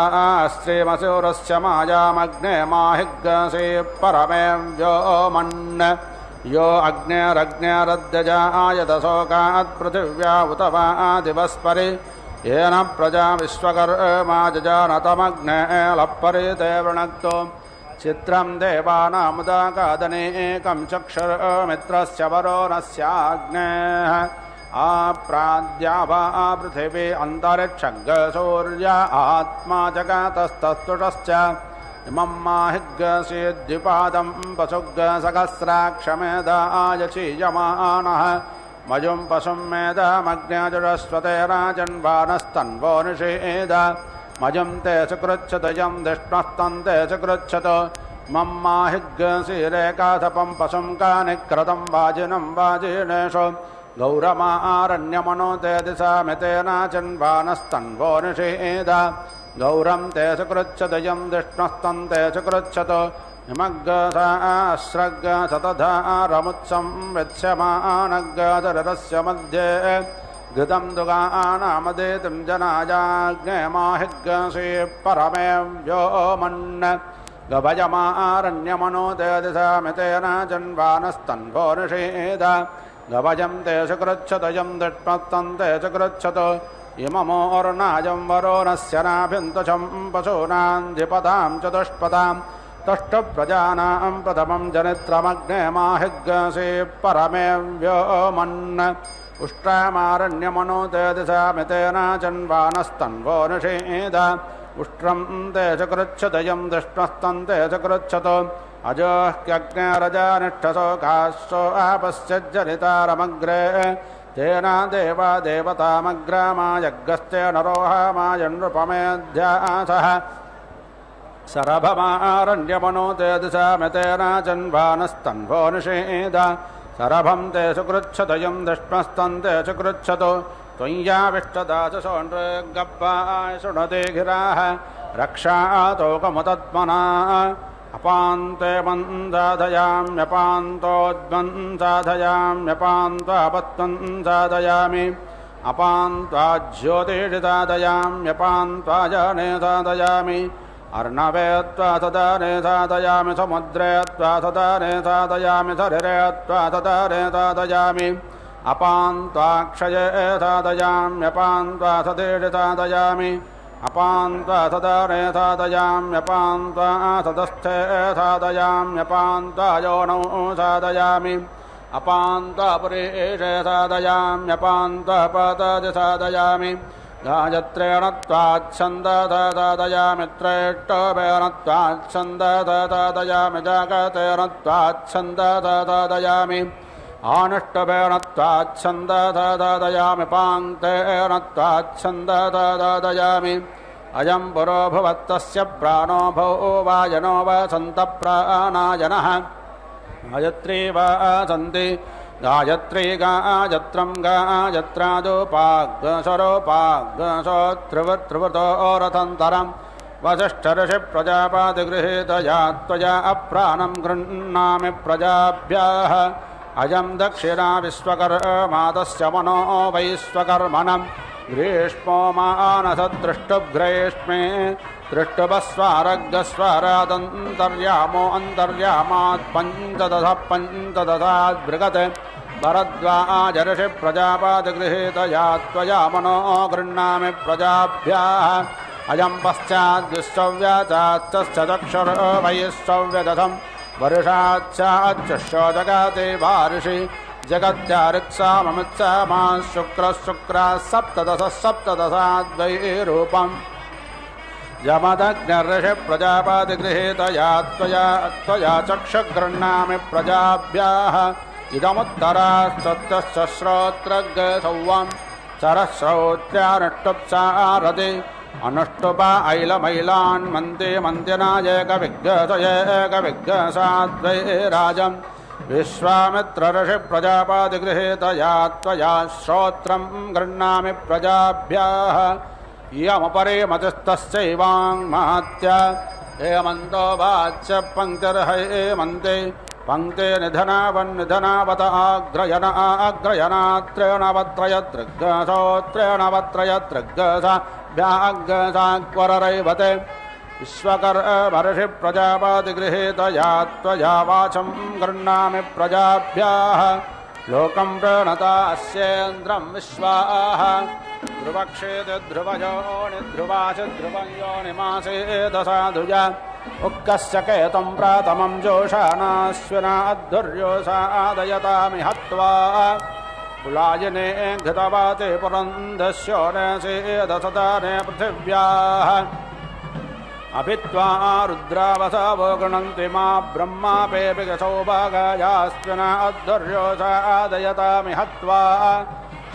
श्रीमसूरस्य मायामग्ने माहिग्से परमे व्योमन् यो अग्नेरग्नेरद्यजायतशोकात् पृथिव्या उत वा दिवस्परि येन प्रजा विश्वकर्मा जजानतमग्ने लप्परिते वृणक्तो चित्रं देवानामुदाकादनेकं चक्षुर्मित्रस्य वरुणस्याग्नेः आप्राद्यावा पृथिवी अन्तरिक्षग्सूर्य आत्मा जगतस्तस्तुटश्च इमं माहिग्सेद्युपादं पशुग्सहस्राक्षमेधायचीयमानः मयुं पशुं मेधमग्न्यजुरस्वते राजन्वानस्तन्वो निषेध मजं ते सुकृच्छतयं धिष्णस्तन्ते सुकृच्छत मम माहिग्सीरेकाथपं पशुं कानिक्रतं वाजिनं वाजिनेषु गौरमारण्यमनो ते दिशामितेन चन्वानस्तन्वो निषेध गौरं ते सुकृच्छतयं धिष्णस्तन्ते सुकृच्छत हिमग्गसाश्रग् सतधारमुत्सं वित्स्यमानग्गधरस्य मध्ये घृतं दुगानामदेतिं जनायाग्ने माहिग्से परमे व्योमन् गभयमारण्यमनो ते दिशामितेन जन्वानस्तन्भो निषेध गभजं ते सुकृच्छतयं धिष्णस्तन्ते सुकृच्छत इममोर्नाजं वरुणस्य नाभिन्तुषं पशूनां चतुष्पदां तष्टप्रजानां प्रथमं जनित्रमग्ने माहिग्से परमे व्योमन् उष्ट्रामारण्यमनो ते दिशामितेन जन्वानस्तन्वो निषेध उष्ट्रं ते सुकृच्छतयं धिष्णस्तन्ते सुकृच्छत अजोह्यग्नेरजानिष्ठशोकाश्चो आपश्यज्जनितारमग्रे तेन देवा देवतामग्रामायज्ञस्तेन रोहामायनृपमेध्यासः सरभमारण्यमनो ते दिशामितेन जन्वानस्तन्वो निषेध सरभं ते सुकृच्छतयं धिष्णस्तन्ते सुकृच्छत त्वय्याविष्टदासोऽनृगब्बाय शृणुते गिराः रक्षातोकमुतत्मना अपान्ते मन्दाधयाम्यपान्तोद्मन् साधयाम्यपान्त्वापत्वं साधयामि अपान्त्वा ज्योतिषितादयाम्यपान्त्वा जने साधयामि अर्णवे त्वा सदाने साधयामि समुद्रे त्वा सदाने साधयामि सरिरे त्वा सदाने साधयामि अपान्त्वाक्षये साधयाम्यपान्त्वा सदेशि साधयामि अपान्त्वा सदाने साधयाम्यपान्त्वा सदस्थे साधयाम्यपान्त्वा योनौ साधयामि अपान्त्वा पुरेशे साधयाम्यपान्त्वा पातादि साधयामि गायत्रेण त्वाच्छन्ददयामि त्रेष्टोपेन त्वाच्छन्ददयामि जागतेन त्वाच्छन्ददयामि आनुष्टुपेन त्वाच्छन्ददयामि पाङ्क्तेन त्वाच्छन्ददयामि अयं पुरो भुवत्तस्य प्राणो भो वाजनो वसन्त प्राणायनः गायत्री वसन्ति गायत्री गायत्रं गायत्रादोपाग्सरोपाग्सोत्रिवृतो रथन्तरं वसिष्ठऋषि प्रजापादिगृहीतया त्वया अप्राणं गृह्णामि प्रजाभ्यः अयं दक्षिणा विश्वकर्मादस्य मनो वैश्वकर्मणं ग्रीष्मो मानसदृष्टुग्रैष्मे दृष्टुपस्वारग्स्वरादन्तर्यामो अन्तर्यामात् पञ्चदश पञ्चदशाद्बृगत् भरद्वाजऋषि प्रजापादिगृहीतया त्वया मनो गृह्णामि प्रजाभ्यः अयं पश्चाद्विश्वव्याचाश्च चक्षुरो वैश्वव्यदथं वर्षाच्चाच्चुष्यो जगति वार्षि जगत्यारिक्साममित्सामा शुक्रः शुक्राः सप्तदशाद्वैरूपम् यमदग्निर्षि प्रजापादिगृहीतया त्वया चक्षुर्गृह्णामि प्रजाभ्यः इदमुत्तरास्तस्य श्रोत्रगसौवं चरश्रौत्र्यानुष्टुप्सारति अनुष्टुपा ऐलमैलान् मन्ति मन्त्यनायकविघ्नसयेकविघ्नसाद्वैराजम् विश्वामित्रऋषि प्रजापादिगृहीतया त्वया श्रोत्रं गृह्णामि प्रजाभ्यः इयमुपरि मतिस्तस्यैवाङ्मात्या हेमन्तो वाच्य पङ्क्तिर्हैमन्ते पङ्क्ते निधनावन्निधनावत आग्रयण आग्रयणात्रेणवत्रयतृग्गसोत्रेणवत्रयतृग्गसा व्याग्गसाक्वररैवते विश्वकर्मऋषि प्रजापादिगृहीतया त्वया वाचं गृह्णामि प्रजाभ्यः लोकं प्रणतास्येन्द्रं विश्वाः ध्रुवक्षेति ध्रुवयोनि ध्रुवासि ध्रुवं योनिमासेदसाधुजा उक्कस्य केतं प्रातमं जोषानाश्विनाद्धुर्योषादयतामि हत्वा कुलायिने घृतवाते पुरन्दस्यो नेसेदसदाने पृथिव्याः अभित्वा रुद्रावसावो गृणन्ति मा ब्रह्मापेऽपि सौभागायास्विनाद्धुर्योषादयतामि हत्वा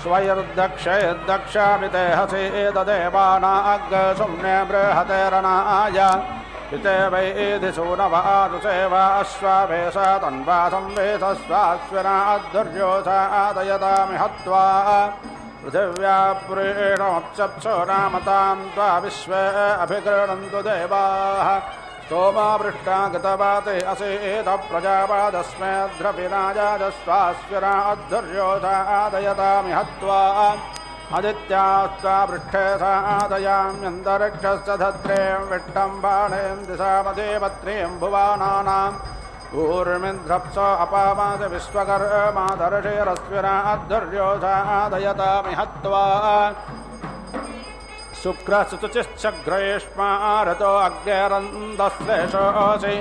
स्वैर्दक्षैर्दक्षामिते हसि एतदेवानाग्सुम्ने बृहतेरणाय पिते वैधिसूनवारुसेवा अश्वावेशा तन्वासं वेशस्वास्विनाद्धुर्योषादयतामि हत्वा पृथिव्या पुरेणोच्चप्सो नामतां त्वा विश्वे अभिगृह्णन्तु देवाः सोमावृष्टा गतवाते असेत प्रजापादस्मै द्रविनाजाजस्वास्विनाद्धुर्योषादयतामि हत्वा आदित्यास्त्वा पृष्ठे सादयाम्यन्तरिक्षस्य धत्रें विट्टं बाणें दिशामदेवत्रीं भुवानानाम् ऊर्मिन्द्रप्स अपामास विश्वकर्मादर्षेरस्विनाद्धुर्योषादयतामि हत्वा शुक्रशुचिश्चग्रैष्मा रतो अग्निरन्दश्लेषोऽसि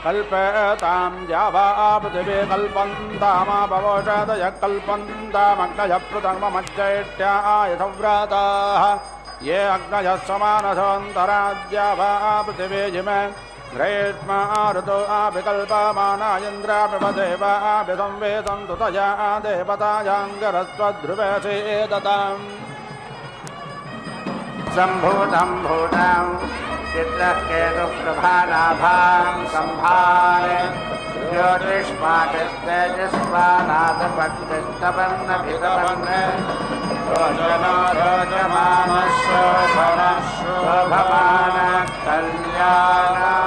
कल्पतां जावा पृथिवी कल्पन्तामापवोषादय कल्पन्तामग्नयः पृथङ्मज्जैष्ट्याय संव्राताः ये अग्नयः समानसोऽन्तराद्यावा पृथिवी जिमे ग्रैष्मा ऋतो आभिकल्पमाना इन्द्राभिव देवाभि संवेदन्तु तया देवतायाङ्गरस्त्वध्रुवसि एतताम् सम्भूतं भूतं चित्रः केतुप्रभालाभां सम्भारे ज्योतिष्मातिस्तेजस्वानादपक्तिस्तपन्नभितपन्न रोचनो रोचमानशोभमानः कल्याणः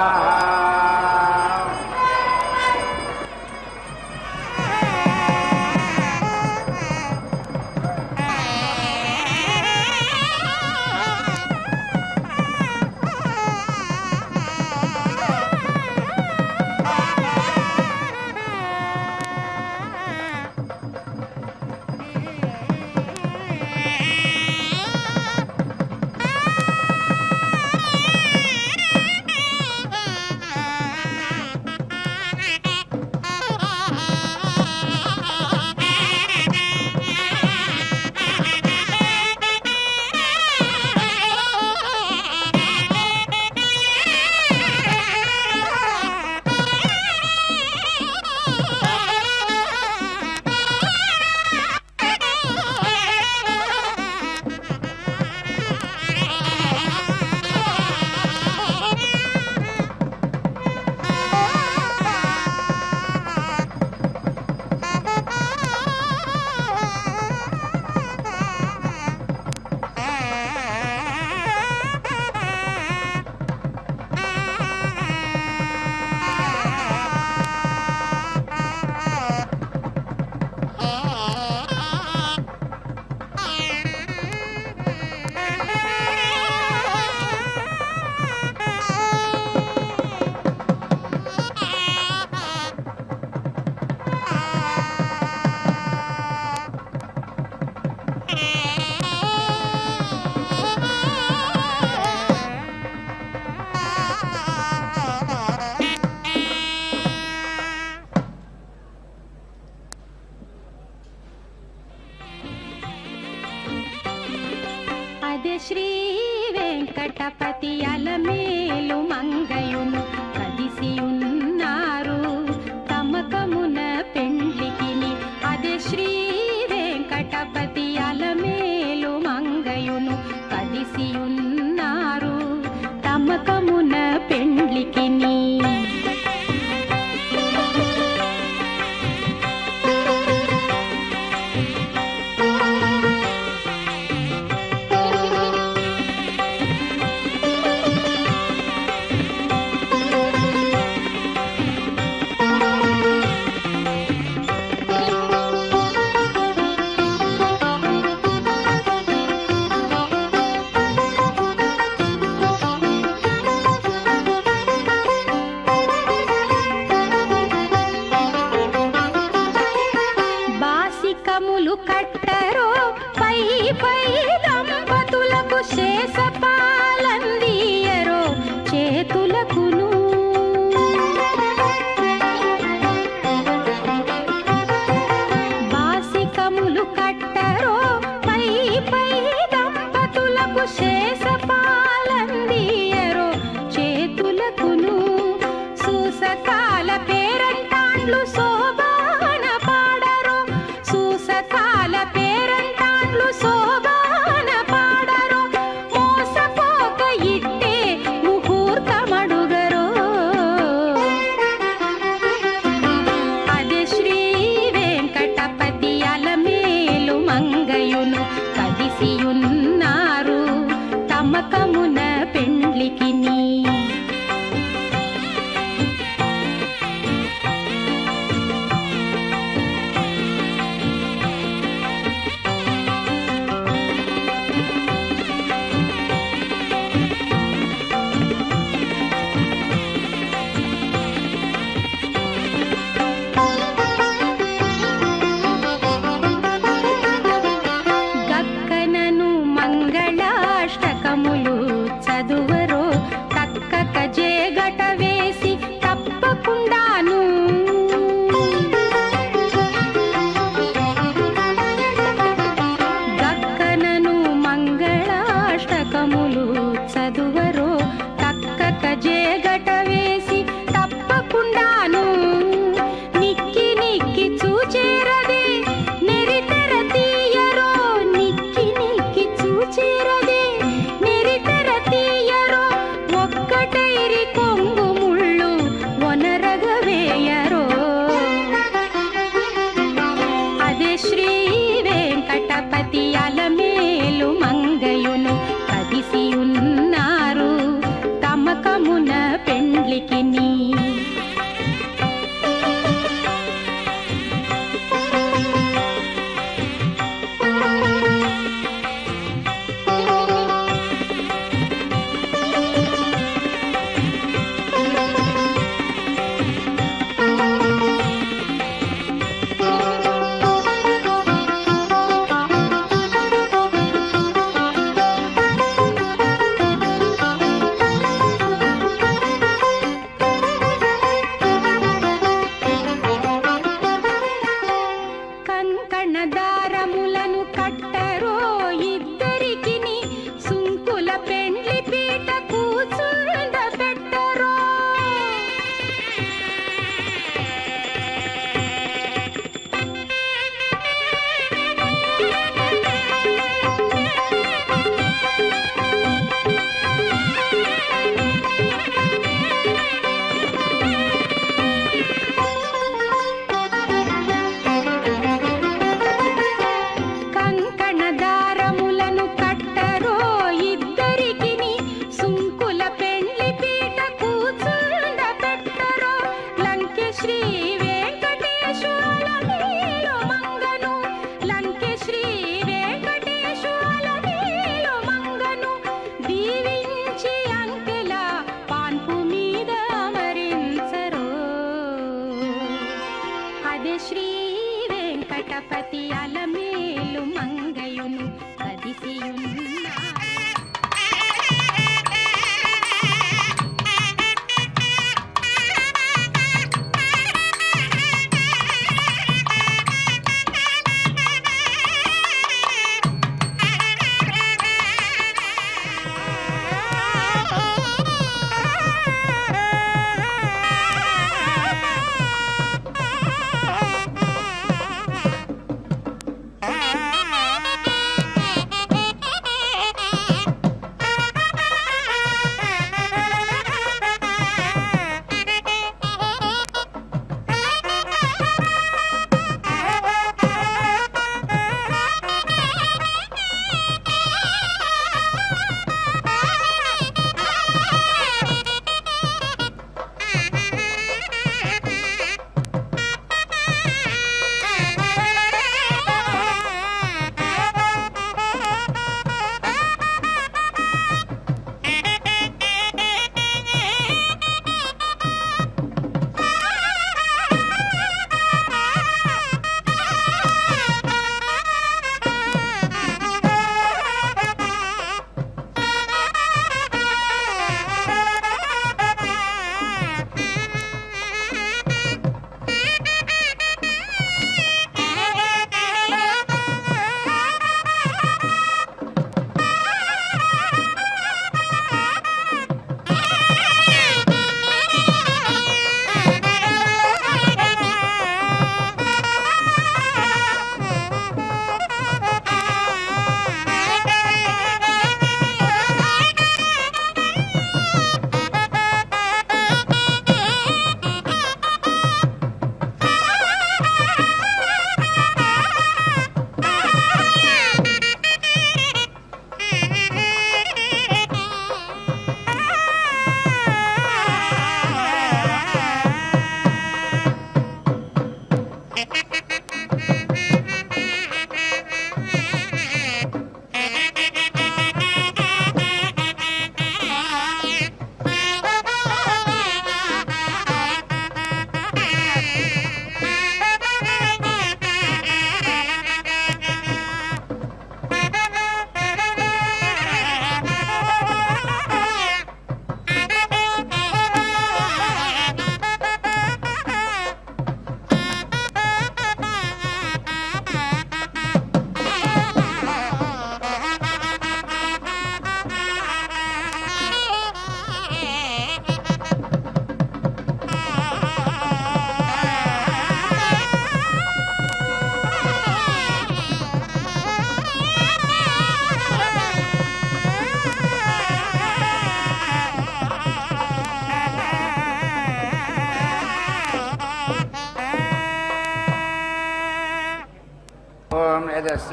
అదే శ్రీ వెంకటపతి అలమేలు మంగయును కదిసియున్నారు తమకమున పెండ్లికిని. అదే శ్రీ వెంకటపతి అలమేలు మంగయును కదిసియున్నారు తమకమున పెండ్లికిని. బాసికములు కట్టరో పై పై దంపతులకు శేషపాలందియరో చేతులకును. బాసికములు కట్టరో పై పై దంపతులకు శేషపాలందియరో చేతులకును. సూసకాల పేరంటాండ్లు శోభాన పాడరో సూసకాల పేరంటాండ్లు శోభాన పాడరో మోసపోక ఇట్టే ముహూర్తమడుగరో. అదే శ్రీ వెంకటపతి అలమేలు మంగయును కదిసియున్నారు తమకమున పెండ్లికిని. గక్కనను మంగళాష్టకములు చదువరో తక్కక జేగట వేసి తప్పకుండాను. గక్కనను మంగళాష్టకములు చదువరో తక్కక జేగట వేసి తప్పకుండాను. నిక్కి నిక్కి చూచేరదే నెరితెర తీయరో నిక్కి నిక్కి చూచేరదే నెరితెర తీయరో ఒక్కటైరి కొంగు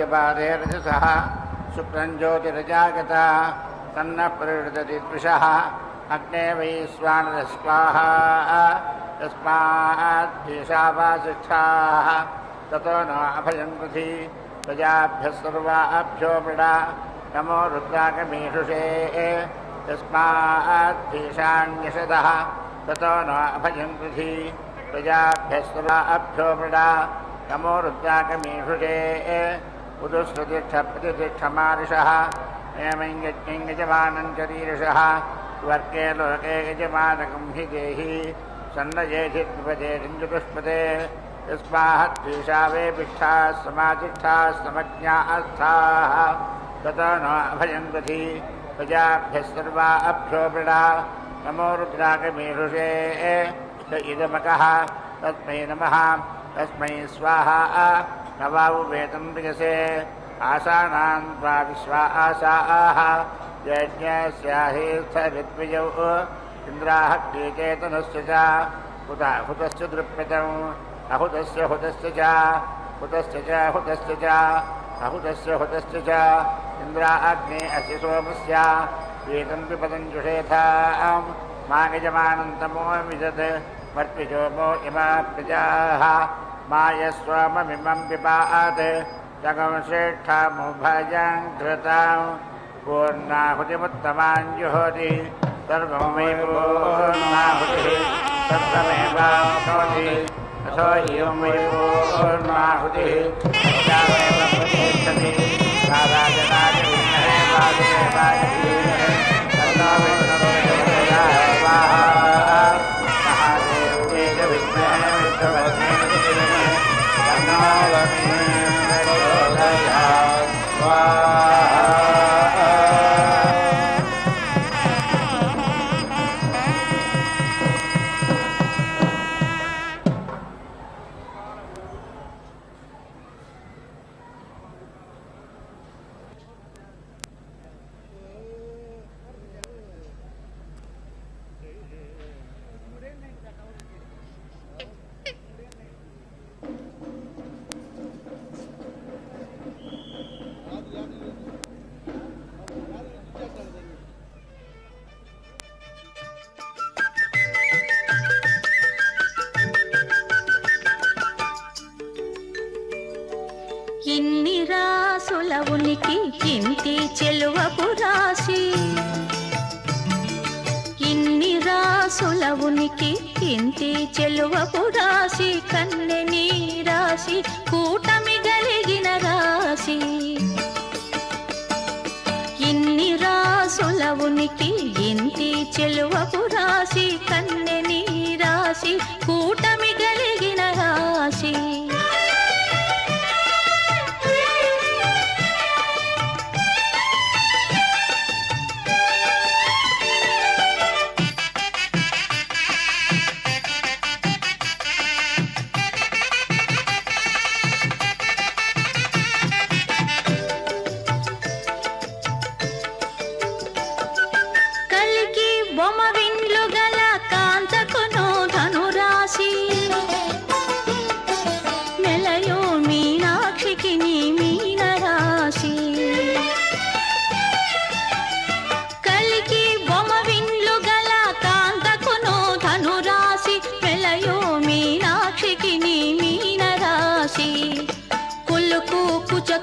तस्य पादे रजसः शुक्रं ज्योतिरजागता तन्नः प्रवृदति द्विषः अग्ने वैश्वानरः स्वाहा तस्माद्भिषावासिष्ठाः ततो न अभयं कृधि प्रजाभ्यः सर्वाभ्यो मृडा नमो रुद्रागमीषुषे तस्माद्भिषाण्यषदः ततो न अभयं कृधि प्रजाभ्यः सर्वाभ्यो मृडा नमो रुद्रागमीषुषे उदुश्रुतिष्ठप्रतिष्ठमारिषः एवं यज्ञं यजमानं शरीरषः वर्गे लोके यजमानकं हि देहि सन्नयेधिपदे यस्माद्भिषावे पिष्ठाः समाधिष्ठाः समज्ञास्थाः ततो न अभयं दधि प्रजाभ्यः सर्वाभ्यो मृडा नमो रुद्रागमीषुषे इदमकः तस्मै नमः तस्मै स्वाहा नवावुवेदं विजसे आसानां त्वा विश्वा आसाः यज्ञस्याहिस्थविद्विजौ इन्द्राः चेतनस्य च हुतस्य दृप्यतम् अहुतस्य हुतस्य च हुतस्य च हुतस्य च अहुतस्य हुतस्य च इन्द्रा अग्ने अस्य सोमस्य वेदं विपदं जुषेथां मा यजमानं तमो विदत् मर्त्विजोमो इमा प्रजाः मा यस्वाममिमं पिपात् जगं श्रेष्ठामुभजं कृतां पूर्णाहुतिमुत्तमां जुहोति सर्वं वै पूर्णाहुतिः तत्त्वमेवाप्नोति अथो इयं वै पूर्णाहुतिः तस्यामेव प्रतिष्ठति राजराज विद्महे वासुदेवाय धीमहि तन्नो विष्णुर्प्रचोदयात् स्वाहा महादेव्यै च विद्महे विष्णुपत्न्यै धीमहि तन्नो लक्ष्मीः प्रचोदयात् स्वाहा। ఇన్ని రాసుల ఉనికి ఇంటి చెలువపు రాశి ఇన్ని రాసుల ఉనికి ఇంటి చెలువపు రాశి కన్నె నీ రాశి కూటమి గలిగిన రాశి ఇన్ని రాసుల ఉనికి ఇంటి చెలువపు రాశి కన్నె నీ రాశి కూటమి గలిగిన రాశి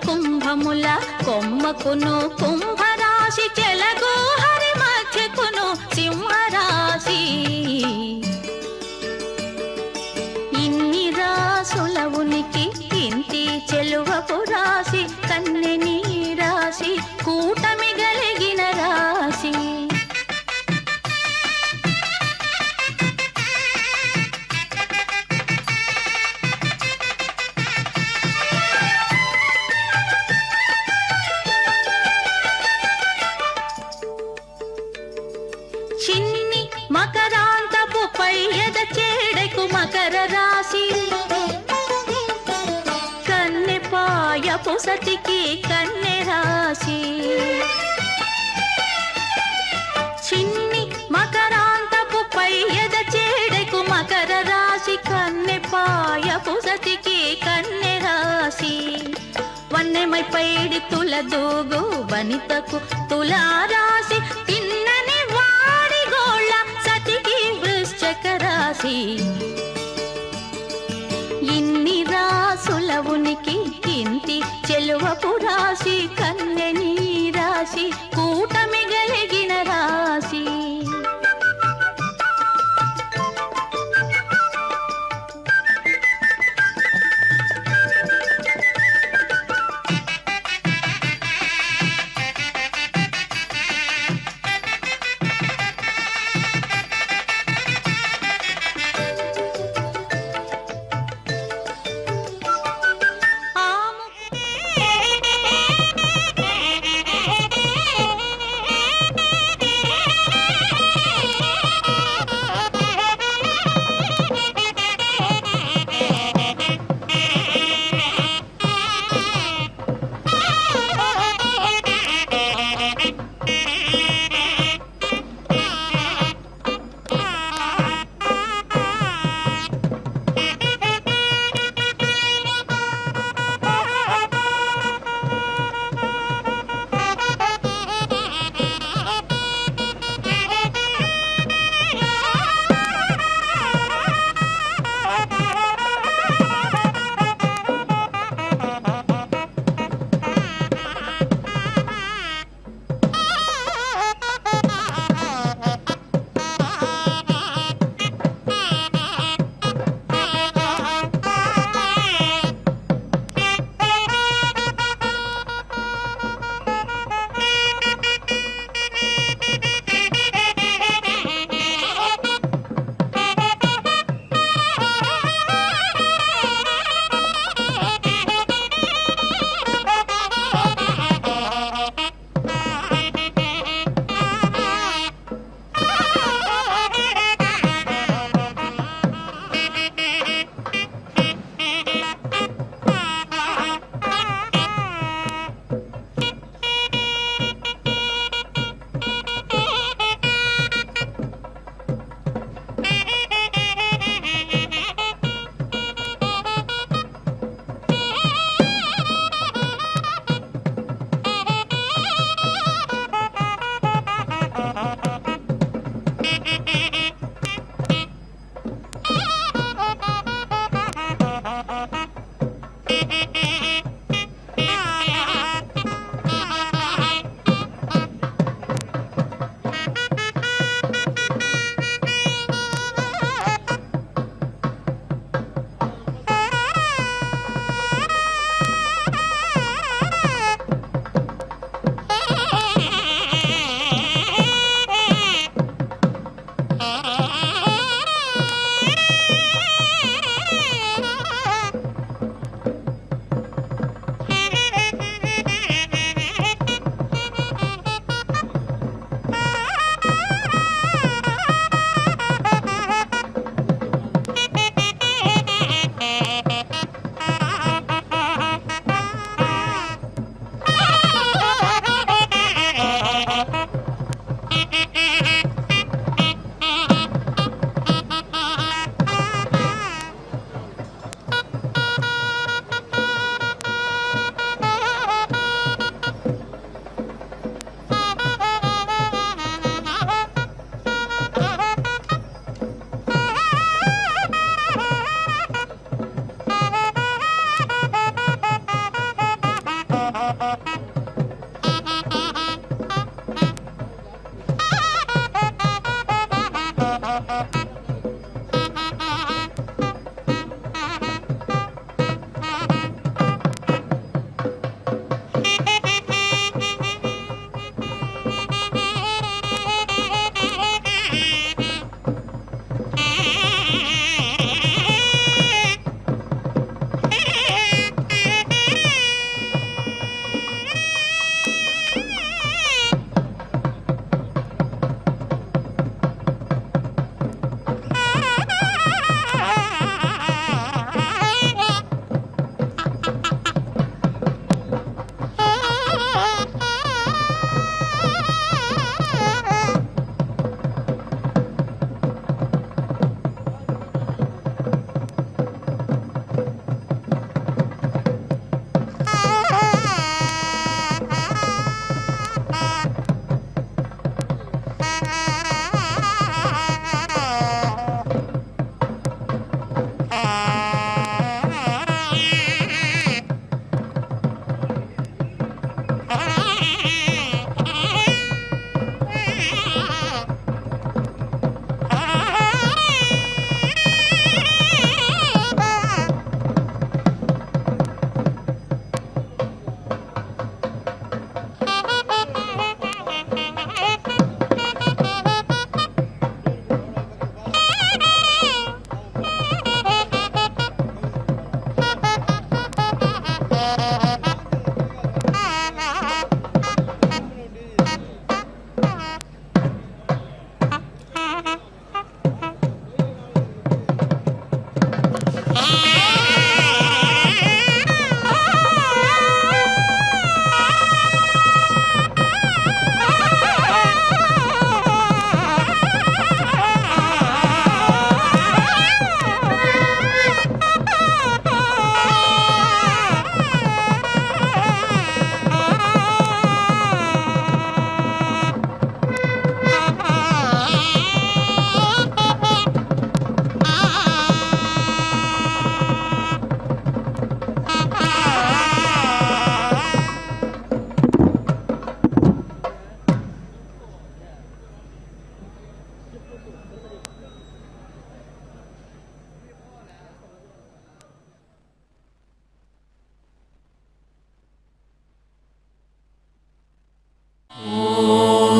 కుంభముల కొమ్మకును కుంభరాశి చెలగు హరి మధ్యకును సింహరాశి ఇన్ని రాసుల ఉనికి ఇంటి చెలువపు రాశి కన్నె నీ రాశి కూటమి గలిగిన రాశి మకర రాశి కన్నె పాయ పుసటికి కన్నె రాశి చిన్ని మకరాంతపు పయ్యద చేడకు మకర రాశి కన్నె పాయ పుసటికి కన్నె రాశి వన్న పుణ్యమై పైడి తులదూగు వనితకు తులారాశి తిన్నని వాడి గోళ్ళ సతికి వృశ్చక రాశి ఇన్ని రాసుల ఉనికి ఇంతి చెలువపు రాశి కన్యని రాశి కూటమి గలిగిన రాశి ఓ